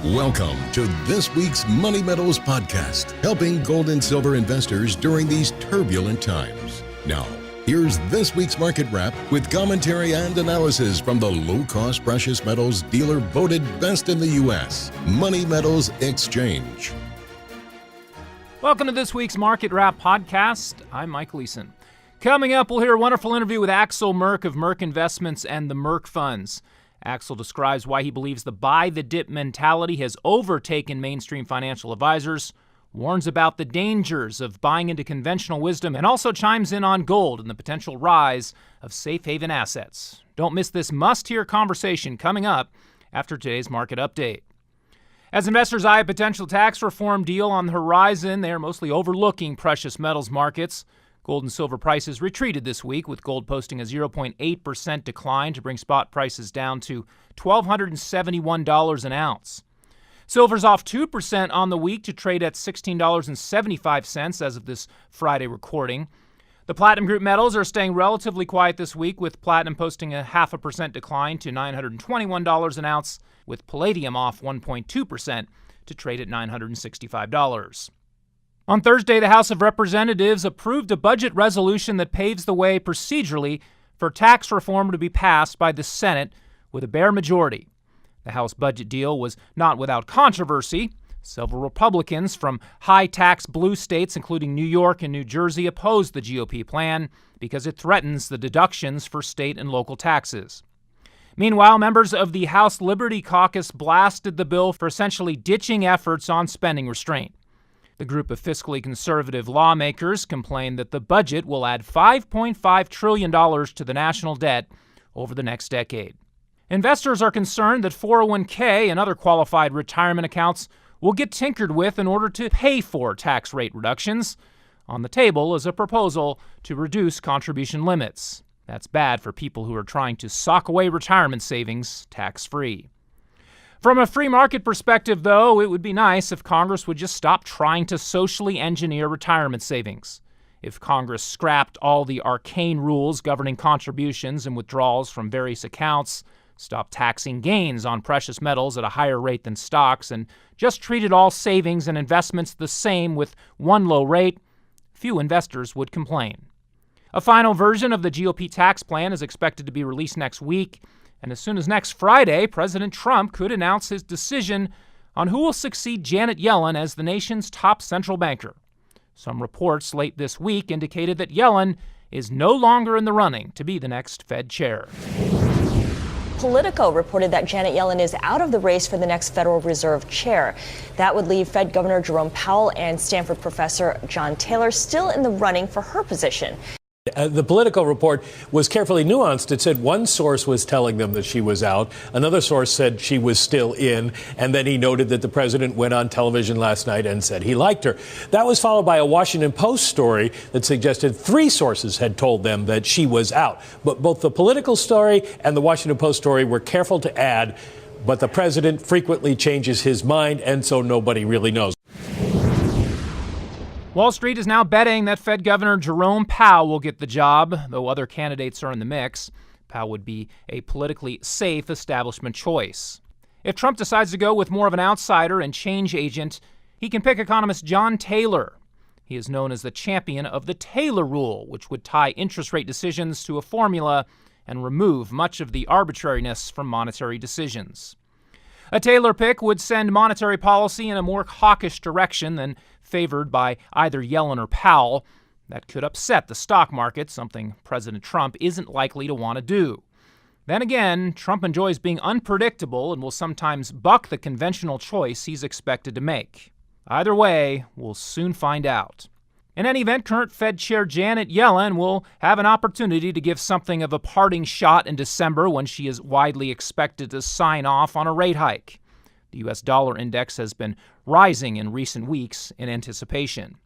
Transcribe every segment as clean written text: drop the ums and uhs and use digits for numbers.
Welcome to this week's Money Metals podcast, helping gold and silver investors during these turbulent times. Now, here's this week's market wrap with commentary and analysis from the low-cost precious metals dealer voted best in the U.S., Money Metals Exchange. Welcome to this week's Market Wrap podcast. I'm Mike Leeson. Coming up, we'll hear a wonderful interview with Axel Merk of Merk Investments and the Merk Funds. Axel describes why he believes the buy-the-dip mentality has overtaken mainstream financial advisors, warns about the dangers of buying into conventional wisdom, and also chimes in on gold and the potential rise of safe haven assets. Don't miss this must-hear conversation coming up after today's market update. As investors eye a potential tax reform deal on the horizon, they are mostly overlooking precious metals markets. Gold and silver prices retreated this week, with gold posting a 0.8% decline to bring spot prices down to $1,271 an ounce. Silver's off 2% on the week to trade at $16.75 as of this Friday recording. The platinum group metals are staying relatively quiet this week, with platinum posting a 0.5% decline to $921 an ounce, with palladium off 1.2% to trade at $965. On Thursday, the House of Representatives approved a budget resolution that paves the way procedurally for tax reform to be passed by the Senate with a bare majority. The House budget deal was not without controversy. Several Republicans from high-tax blue states, including New York and New Jersey, opposed the GOP plan because it threatens the deductions for state and local taxes. Meanwhile, members of the House Liberty Caucus blasted the bill for essentially ditching efforts on spending restraint. The group of fiscally conservative lawmakers complained that the budget will add $5.5 trillion to the national debt over the next decade. Investors are concerned that 401k and other qualified retirement accounts will get tinkered with in order to pay for tax rate reductions. On the table is a proposal to reduce contribution limits. That's bad for people who are trying to sock away retirement savings tax-free. From a free market perspective, though, it would be nice if Congress would just stop trying to socially engineer retirement savings. If Congress scrapped all the arcane rules governing contributions and withdrawals from various accounts, stopped taxing gains on precious metals at a higher rate than stocks, and just treated all savings and investments the same with one low rate, few investors would complain. A final version of the GOP tax plan is expected to be released next week. And as soon as next Friday, President Trump could announce his decision on who will succeed Janet Yellen as the nation's top central banker. Some reports late this week indicated that Yellen is no longer in the running to be the next Fed chair. Politico reported that Janet Yellen is out of the race for the next Federal Reserve chair. That would leave Fed Governor Jerome Powell and Stanford professor John Taylor still in the running for her position. The Politico report was carefully nuanced. It said one source was telling them that she was out. Another source said she was still in. And then he noted that the president went on television last night and said he liked her. That was followed by a Washington Post story that suggested three sources had told them that she was out. But both the Politico story and the Washington Post story were careful to add, but the president frequently changes his mind, and so nobody really knows. Wall Street is now betting that Fed Governor Jerome Powell will get the job, though other candidates are in the mix. Powell would be a politically safe establishment choice. If Trump decides to go with more of an outsider and change agent, he can pick economist John Taylor. He is known as the champion of the Taylor rule, which would tie interest rate decisions to a formula and remove much of the arbitrariness from monetary decisions. A Taylor pick would send monetary policy in a more hawkish direction than favored by either Yellen or Powell. That could upset the stock market, something President Trump isn't likely to want to do. Then again, Trump enjoys being unpredictable and will sometimes buck the conventional choice he's expected to make. Either way, we'll soon find out. In any event, current Fed Chair Janet Yellen will have an opportunity to give something of a parting shot in December when she is widely expected to sign off on a rate hike. The U.S. dollar index has been rising in recent weeks in anticipation.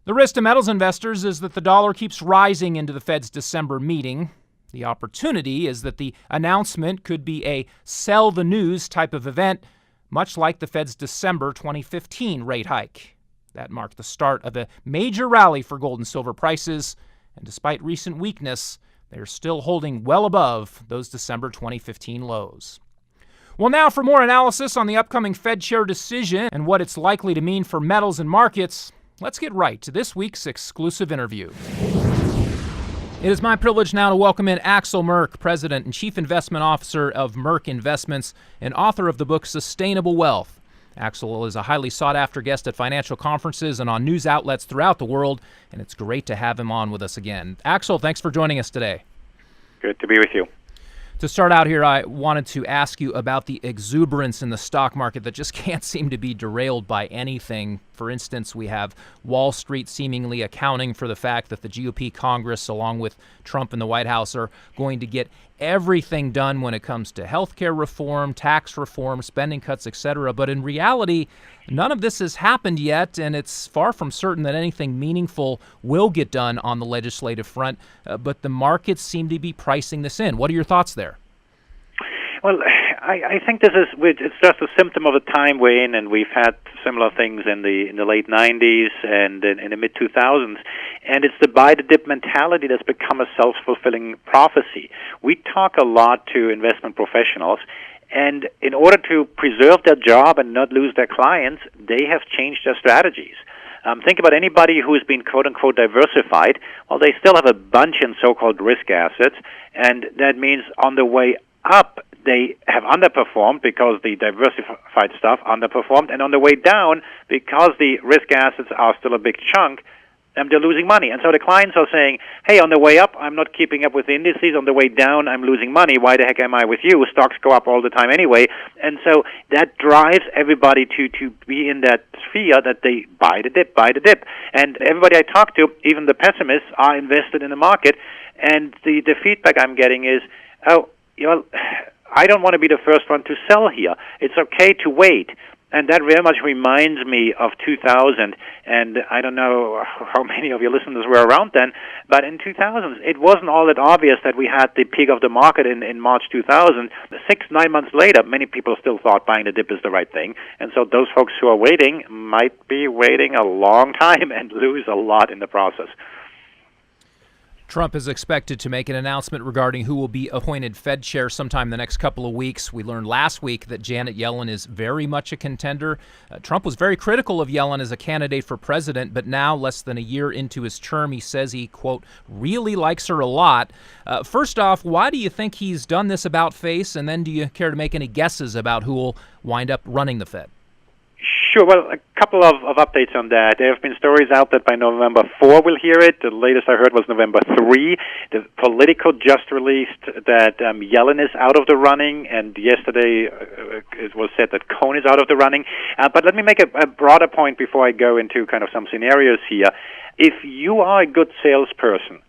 The risk to metals investors is that the dollar keeps rising into the Fed's December meeting. The opportunity is that the announcement could be a sell the news type of event, much like the Fed's December 2015 rate hike. That marked the start of a major rally for gold and silver prices, and despite recent weakness, they are still holding well above those December 2015 lows. Well, now for more analysis on the upcoming Fed chair decision and what it's likely to mean for metals and markets, let's get right to this week's exclusive interview. It is my privilege now to welcome in Axel Merk, President and Chief Investment Officer of Merk Investments and author of the book Sustainable Wealth. Axel is a highly sought-after guest at financial conferences and on news outlets throughout the world, and it's great to have him on with us again. Axel, thanks for joining us today. Good to be with you. To start out here, I wanted to ask you about the exuberance in the stock market that just can't seem to be derailed by anything. For instance, we have Wall Street seemingly accounting for the fact that the GOP Congress, along with Trump and the White House, are going to get everything done when it comes to healthcare reform, tax reform, spending cuts, etc. But in reality, none of this has happened yet, and it's far from certain that anything meaningful will get done on the legislative front. But the markets seem to be pricing this in. What are your thoughts there? Well, I think it's just a symptom of the time we're in, and we've had similar things in the late 90s and in the mid 2000s, and it's the buy the dip mentality that's become a self-fulfilling prophecy. We talk a lot to investment professionals, and in order to preserve their job and not lose their clients, they have changed their strategies. Think about anybody who has been quote-unquote diversified. Well, they still have a bunch in so-called risk assets, and that means on the way up, they have underperformed because the diversified stuff underperformed, and on the way down, because the risk assets are still a big chunk, they're losing money. And so the clients are saying, hey, on the way up, I'm not keeping up with the indices. On the way down, I'm losing money. Why the heck am I with you? Stocks go up all the time anyway. And so that drives everybody to be in that sphere that they buy the dip, buy the dip. And everybody I talk to, even the pessimists, are invested in the market. And the feedback I'm getting is, I don't want to be the first one to sell here. It's okay to wait. And that very much reminds me of 2000. And I don't know how many of your listeners were around then, but in 2000, it wasn't all that obvious that we had the peak of the market in March 2000. 6-9 months later, many people still thought buying the dip is the right thing. And so those folks who are waiting might be waiting a long time and lose a lot in the process. Trump is expected to make an announcement regarding who will be appointed Fed chair sometime in the next couple of weeks. We learned last week that Janet Yellen is very much a contender. Trump was very critical of Yellen as a candidate for president, but now, less than a year into his term, he says he, quote, really likes her a lot. First off, why do you think he's done this about face? And then do you care to make any guesses about who will wind up running the Fed? Sure. Well, a couple of updates on that. There have been stories out that by November 4 we'll hear it. The latest I heard was November 3. The Politico just released that Yellen is out of the running, and yesterday it was said that Cohn is out of the running. But let me make a broader point before I go into kind of some scenarios here. If you are a good salesperson,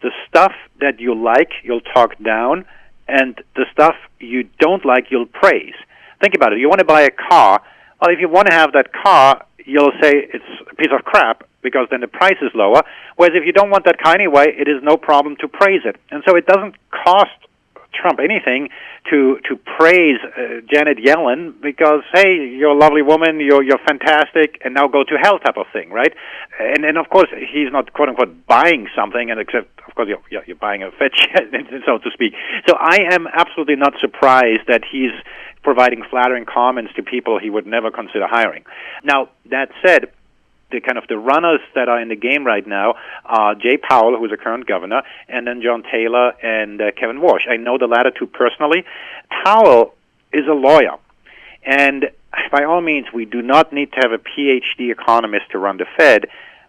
the stuff that you like, you'll talk down, and the stuff you don't like, you'll praise. Think about it. You want to buy a car. Well, if you want to have that car, you'll say it's a piece of crap because then the price is lower. Whereas if you don't want that car anyway, it is no problem to praise it. And so it doesn't cost Trump anything to praise Janet Yellen because, hey, you're a lovely woman, you're fantastic, and now go to hell type of thing, right? And of course, he's not, quote-unquote, buying something, and except, of course, you're buying a Fed chair, so to speak. So I am absolutely not surprised that he's providing flattering comments to people he would never consider hiring. Now, that said, the runners that are in the game right now are Jay Powell, who's a current governor, and then John Taylor and Kevin Warsh. I know the latter two personally. Powell is a lawyer, and by all means, we do not need to have a PhD economist to run the Fed,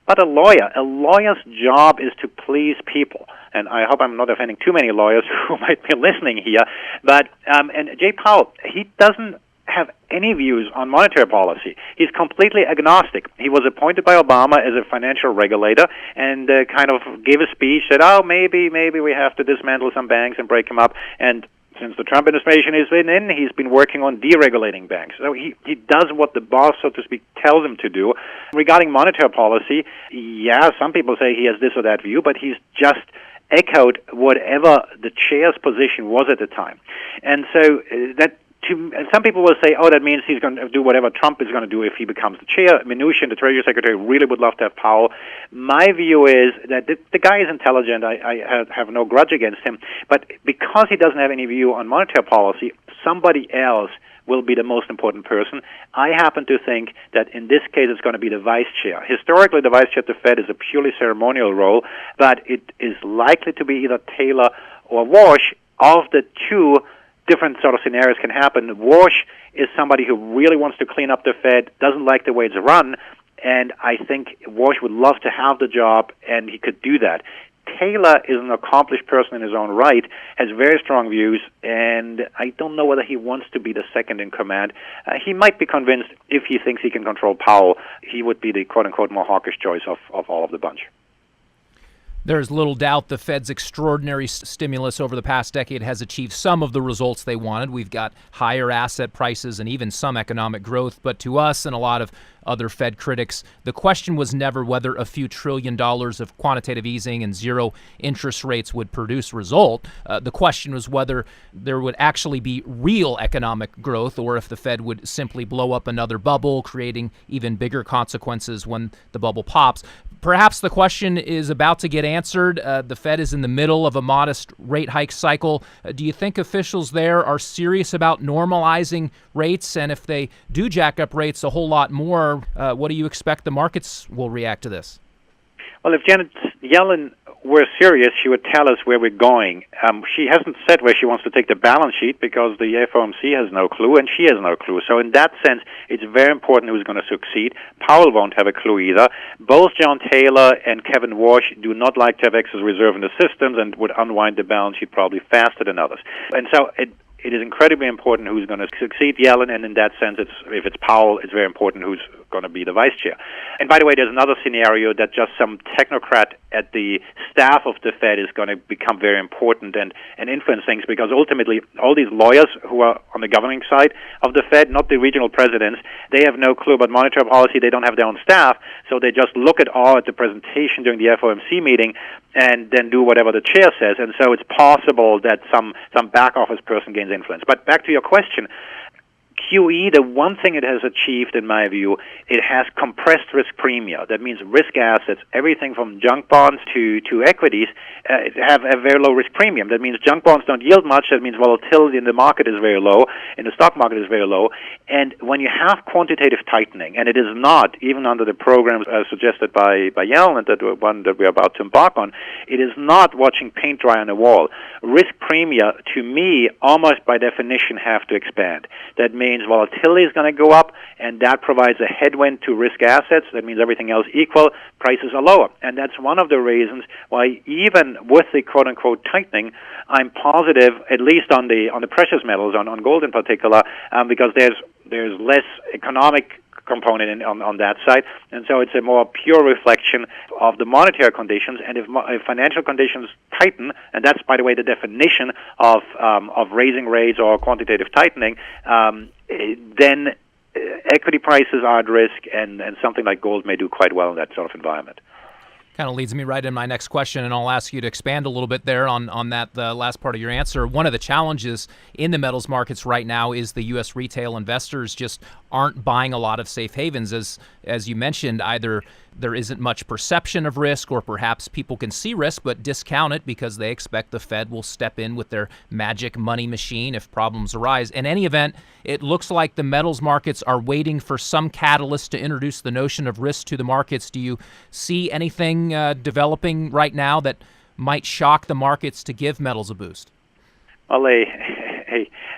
but a lawyer's job is to please people. And I hope I'm not offending too many lawyers who might be listening here. But and Jay Powell, he doesn't have any views on monetary policy. He's completely agnostic. He was appointed by Obama as a financial regulator and kind of gave a speech, said, maybe we have to dismantle some banks and break them up. And since the Trump administration has been in, he's been working on deregulating banks. So he does what the boss, so to speak, tells him to do. Regarding monetary policy, some people say he has this or that view, but he's just echoed whatever the chair's position was at the time. And so and some people will say, that means he's going to do whatever Trump is going to do if he becomes the chair. Mnuchin, the Treasury Secretary, really would love to have Powell. My view is that the guy is intelligent. I have no grudge against him. But because he doesn't have any view on monetary policy, somebody else will be the most important person. I happen to think that in this case it's going to be the vice chair. Historically, the vice chair of the Fed is a purely ceremonial role, but it is likely to be either Taylor or Walsh. Of the two, different sort of scenarios can happen. Walsh is somebody who really wants to clean up the Fed, doesn't like the way it's run, and I think Walsh would love to have the job, and he could do that. Taylor is an accomplished person in his own right, has very strong views, and I don't know whether he wants to be the second in command. He might be convinced if he thinks he can control Powell, he would be the quote-unquote more hawkish choice of all of the bunch. There's little doubt the Fed's extraordinary stimulus over the past decade has achieved some of the results they wanted. We've got higher asset prices and even some economic growth. But to us and a lot of other Fed critics, the question was never whether a few $1 trillion of quantitative easing and zero interest rates would produce result. The question was whether there would actually be real economic growth or if the Fed would simply blow up another bubble, creating even bigger consequences when the bubble pops. Perhaps the question is about to get answered. The Fed is in the middle of a modest rate hike cycle. Do you think officials there are serious about normalizing rates? And if they do jack up rates a whole lot more, what do you expect the markets will react to this? Well, if Janet Yellen were serious, she would tell us where we're going. She hasn't said where she wants to take the balance sheet because the FOMC has no clue and she has no clue. So in that sense, it's very important who's going to succeed. Powell won't have a clue either. Both John Taylor and Kevin Walsh do not like to have excess reserve in the systems and would unwind the balance sheet probably faster than others. And so it is incredibly important who's going to succeed Yellen, and in that sense, if it's Powell, it's very important who's going to be the vice chair. And by the way, there's another scenario that just some technocrat at the staff of the Fed is going to become very important and influence things, because ultimately all these lawyers who are on the governing side of the Fed, not the regional presidents, they have no clue about monetary policy. They don't have their own staff, so they just look at the presentation during the FOMC meeting and then do whatever the chair says. And so it's possible that some back office person gains influence. But back to your question, QE, the one thing it has achieved, in my view, it has compressed risk premia. That means risk assets, everything from junk bonds to equities, have a very low risk premium. That means junk bonds don't yield much. That means volatility in the market is very low, in the stock market is very low. And when you have quantitative tightening, and it is not, even under the programs suggested by Yellen, that one that we're about to embark on, it is not watching paint dry on a wall. Risk premia, to me, almost by definition have to expand. That means volatility is going to go up, and that provides a headwind to risk assets. That means everything else equal, prices are lower. And that's one of the reasons why even with the quote-unquote tightening, I'm positive, at least on the precious metals, on gold in particular, because there's less economic component on that side, and so it's a more pure reflection of the monetary conditions. And if financial conditions tighten, and that's, by the way, the definition of raising rates or quantitative tightening, then equity prices are at risk, and something like gold may do quite well in that sort of environment. Kind of leads me right in my next question, and I'll ask you to expand a little bit there on that last part of your answer. One of the challenges in the metals markets right now is the U.S. retail investors just aren't buying a lot of safe havens. As you mentioned, either there isn't much perception of risk, or perhaps people can see risk but discount it because they expect the Fed will step in with their magic money machine if problems arise. In any event, it looks like the metals markets are waiting for some catalyst to introduce the notion of risk to the markets. Do you see anything developing right now that might shock the markets to give metals a boost? Well,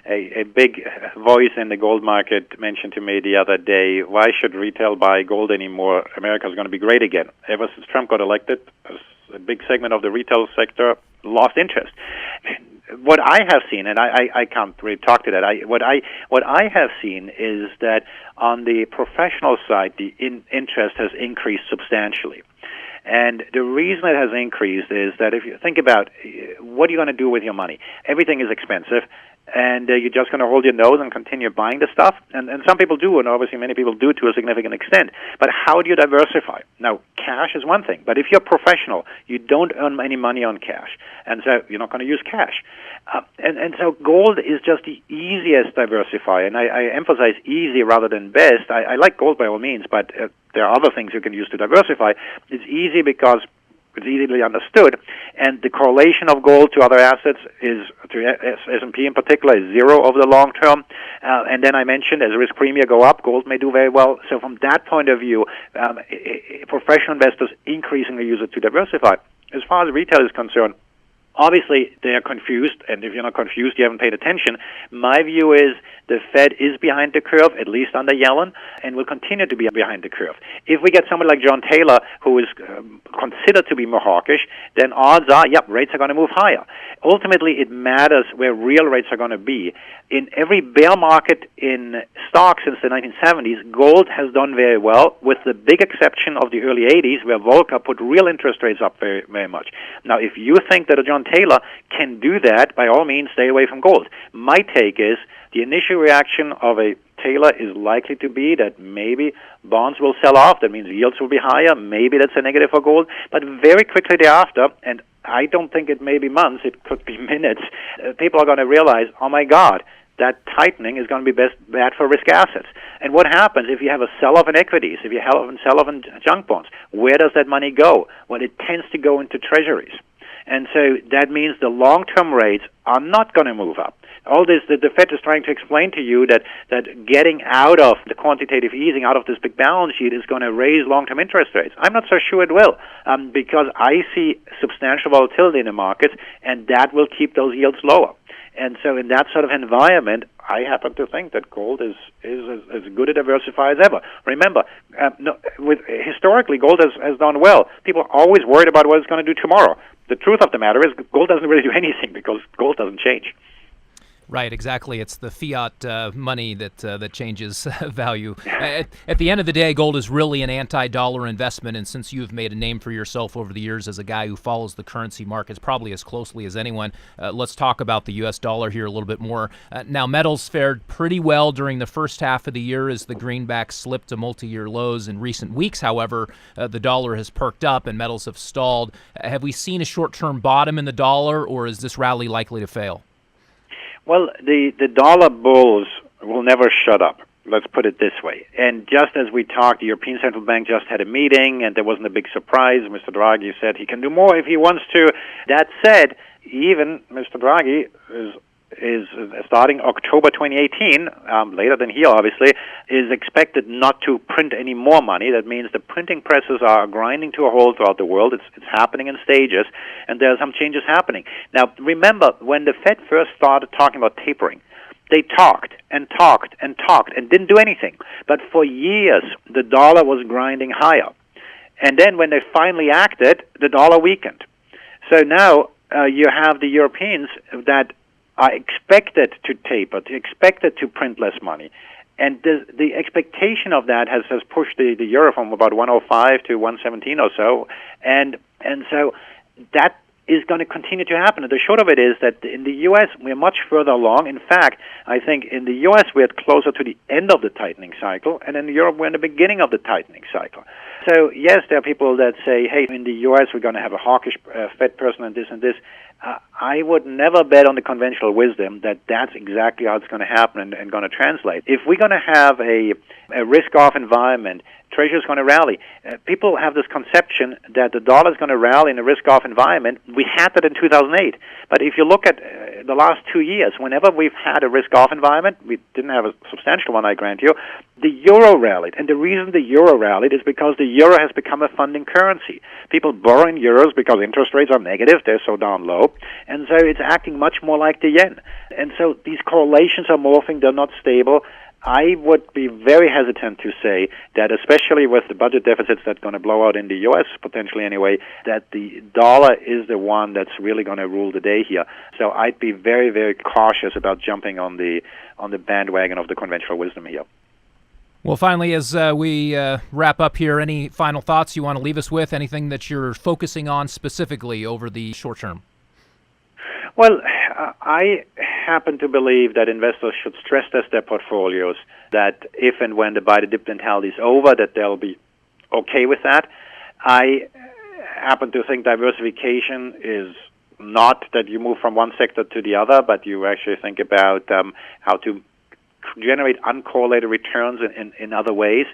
a big voice in the gold market mentioned to me the other day, why should retail buy gold anymore? America's going to be great again. Ever since Trump got elected, a big segment of the retail sector lost interest. What I have seen, and I can't really talk to that, what I have seen is that on the professional side, the interest has increased substantially. And the reason it has increased is that if you think about what are you going to do with your money, everything is expensive, and you're just going to hold your nose and continue buying the stuff. And some people do, and obviously many people do to a significant extent. But how do you diversify? Now, cash is one thing, but if you're professional, you don't earn any money on cash, and so you're not going to use cash. And so gold is just the easiest diversifier, and I emphasize easy rather than best. I like gold by all means, but there are other things you can use to diversify. It's easy because It's easily understood. And the correlation of gold to other assets is, to S&P in particular, is zero over the long term. And then I mentioned, as risk premia go up, gold may do very well. So from that point of view, professional investors increasingly use it to diversify. As far as retail is concerned, obviously, they are confused, and if you're not confused, you haven't paid attention. My view is the Fed is behind the curve, at least under Yellen, and will continue to be behind the curve. If we get somebody like John Taylor, who is considered to be more hawkish, then odds are, rates are going to move higher. Ultimately, it matters where real rates are going to be. In every bear market in stocks since the 1970s, gold has done very well, with the big exception of the early 80s, where Volcker put real interest rates up very, very much. Now, if you think that a John Taylor can do that, by all means, stay away from gold. My take is the initial reaction of a Taylor is likely to be that maybe bonds will sell off. That means yields will be higher. Maybe that's a negative for gold. But very quickly thereafter, and I don't think it may be months, it could be minutes, people are going to realize, oh my God, that tightening is going to be bad for risk assets. And what happens if you have a sell-off in equities, if you have a sell-off in junk bonds? Where does that money go? Well, it tends to go into treasuries. And so that means the long-term rates are not going to move up. All this, the Fed is trying to explain to you that getting out of the quantitative easing, out of this big balance sheet, is going to raise long-term interest rates. I'm not so sure it will, because I see substantial volatility in the markets, and that will keep those yields lower. And so in that sort of environment, happen to think that gold is as good a diversifier as ever. Remember, historically, gold has done well. People are always worried about what it's going to do tomorrow. The truth of the matter is gold doesn't really do anything because gold doesn't change. Right, exactly. It's the fiat money that changes value. At the end of the day, gold is really an anti-dollar investment, and since you've made a name for yourself over the years as a guy who follows the currency markets probably as closely as anyone, let's talk about the U.S. dollar here a little bit more. Now, metals fared pretty well during the first half of the year as the greenback slipped to multi-year lows. In recent weeks, however, the dollar has perked up and metals have stalled. Have we seen a short-term bottom in the dollar, or is this rally likely to fail? Well, the dollar bulls will never shut up. Let's put it this way. And just as we talked, the European Central Bank just had a meeting, and there wasn't a big surprise. Mr. Draghi said he can do more if he wants to. That said, even Mr. Draghi is starting October 2018, later than here, obviously, is expected not to print any more money. That means the printing presses are grinding to a halt throughout the world. It's happening in stages, and there are some changes happening. Now, remember, when the Fed first started talking about tapering, they talked and talked and talked and didn't do anything. But for years, the dollar was grinding higher. And then when they finally acted, the dollar weakened. So now you have the Europeans that are expected to taper, expected to print less money. And the expectation of that has pushed the euro from about 105 to 117 or so. And so that is going to continue to happen. And the short of it is that in the U.S., we're much further along. In fact, I think in the U.S., we're closer to the end of the tightening cycle, and in Europe, we're in the beginning of the tightening cycle. So, yes, there are people that say, hey, in the U.S., we're going to have a hawkish Fed person and this and this. I would never bet on the conventional wisdom that that's exactly how it's going to happen and going to translate. If we're going to have a risk-off environment, Treasury is going to rally. People have this conception that the dollar is going to rally in a risk-off environment. We had that in 2008. But if you look at the last 2 years, whenever we've had a risk-off environment, we didn't have a substantial one, I grant you, the euro rallied. And the reason the euro rallied is because the euro has become a funding currency. People borrow in euros because interest rates are negative. They're so darn low. And so it's acting much more like the yen. And so these correlations are morphing. They're not stable. I would be very hesitant to say that, especially with the budget deficits that's going to blow out in the U.S., potentially anyway, that the dollar is the one that's really going to rule the day here. So I'd be very, very cautious about jumping on the bandwagon of the conventional wisdom here. Well, finally, as we wrap up here, any final thoughts you want to leave us with? Anything that you're focusing on specifically over the short term? Well, I happen to believe that investors should stress test their portfolios, that if and when the buy the dip mentality is over, that they'll be okay with that. I happen to think diversification is not that you move from one sector to the other, but you actually think about how to generate uncorrelated returns in other ways.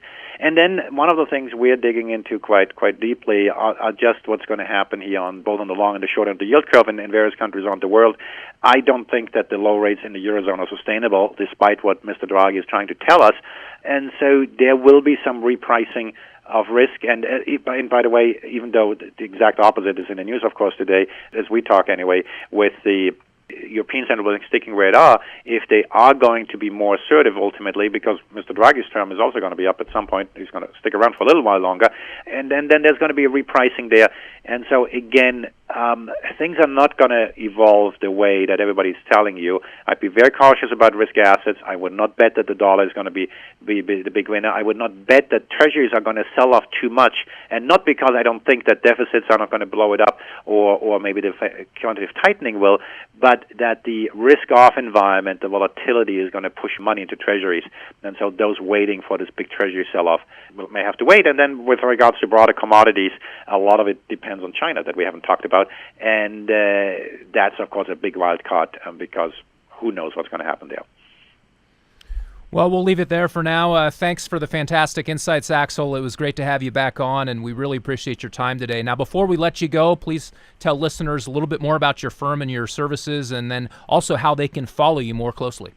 And then one of the things we're digging into quite deeply are just what's going to happen here on both on the long and the short end of the yield curve in various countries around the world. I don't think that the low rates in the Eurozone are sustainable, despite what Mr. Draghi is trying to tell us. And so there will be some repricing of risk. And by the way, even though the exact opposite is in the news, of course, today, as we talk anyway, with the European Central Bank sticking where it are, if they are going to be more assertive ultimately, because Mr. Draghi's term is also going to be up at some point, he's going to stick around for a little while longer, and then there's going to be a repricing there. And so again, things are not going to evolve the way that everybody's telling you. I'd be very cautious about risk assets. I would not bet that the dollar is going to be the big winner. I would not bet that treasuries are going to sell off too much, and not because I don't think that deficits are not going to blow it up, or maybe the quantitative tightening will, but that the risk-off environment, the volatility, is going to push money into treasuries. And so those waiting for this big treasury sell-off may have to wait. And then with regards to broader commodities, a lot of it depends on China that we haven't talked about. And that's, of course, a big wild card because who knows what's going to happen there. Well, we'll leave it there for now. Thanks for the fantastic insights, Axel. It was great to have you back on, and we really appreciate your time today. Now, before we let you go, please tell listeners a little bit more about your firm and your services, and then also how they can follow you more closely.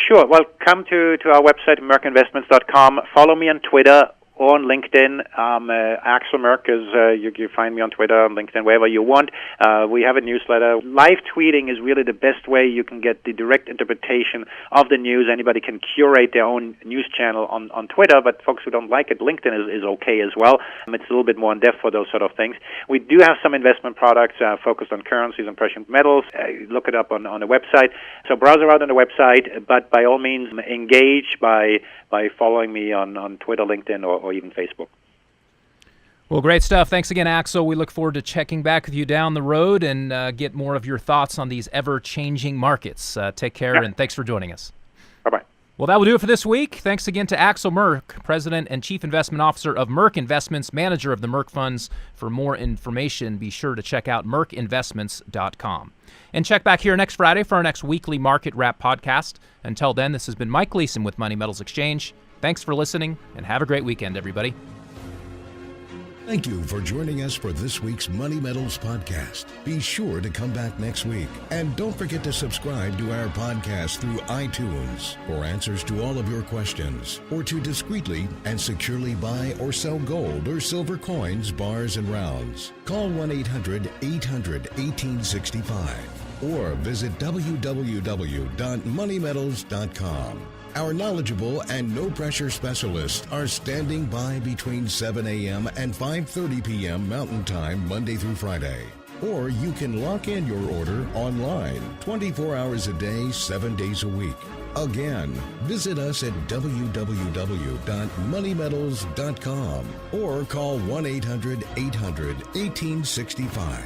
Sure. Well, come to our website, merkinvestments.com. Follow me on Twitter or on LinkedIn. Axel Merk is, you find me on Twitter, on LinkedIn, wherever you want. We have a newsletter. Live tweeting is really the best way you can get the direct interpretation of the news. Anybody can curate their own news channel on Twitter, but folks who don't like it, LinkedIn is okay as well. It's a little bit more in-depth for those sort of things. We do have some investment products focused on currencies and precious metals. Look it up on the website. So browse around on the website, but by all means engage by following me on Twitter, LinkedIn, or even Facebook. Well, great stuff. Thanks again, Axel. We look forward to checking back with you down the road and get more of your thoughts on these ever-changing markets. Take care, and thanks for joining us. Bye-bye. Well, that will do it for this week. Thanks again to Axel Merk, President and Chief Investment Officer of Merk Investments, manager of the Merk Funds. For more information, be sure to check out merkinvestments.com. And check back here next Friday for our next weekly Market Wrap podcast. Until then, this has been Mike Gleason with Money Metals Exchange. Thanks for listening, and have a great weekend, everybody. Thank you for joining us for this week's Money Metals podcast. Be sure to come back next week. And don't forget to subscribe to our podcast through iTunes for answers to all of your questions, or to discreetly and securely buy or sell gold or silver coins, bars, and rounds. Call 1-800-800-1865 or visit www.moneymetals.com. Our knowledgeable and no-pressure specialists are standing by between 7 a.m. and 5:30 p.m. Mountain Time, Monday through Friday. Or you can lock in your order online, 24 hours a day, 7 days a week. Again, visit us at www.moneymetals.com or call 1-800-800-1865.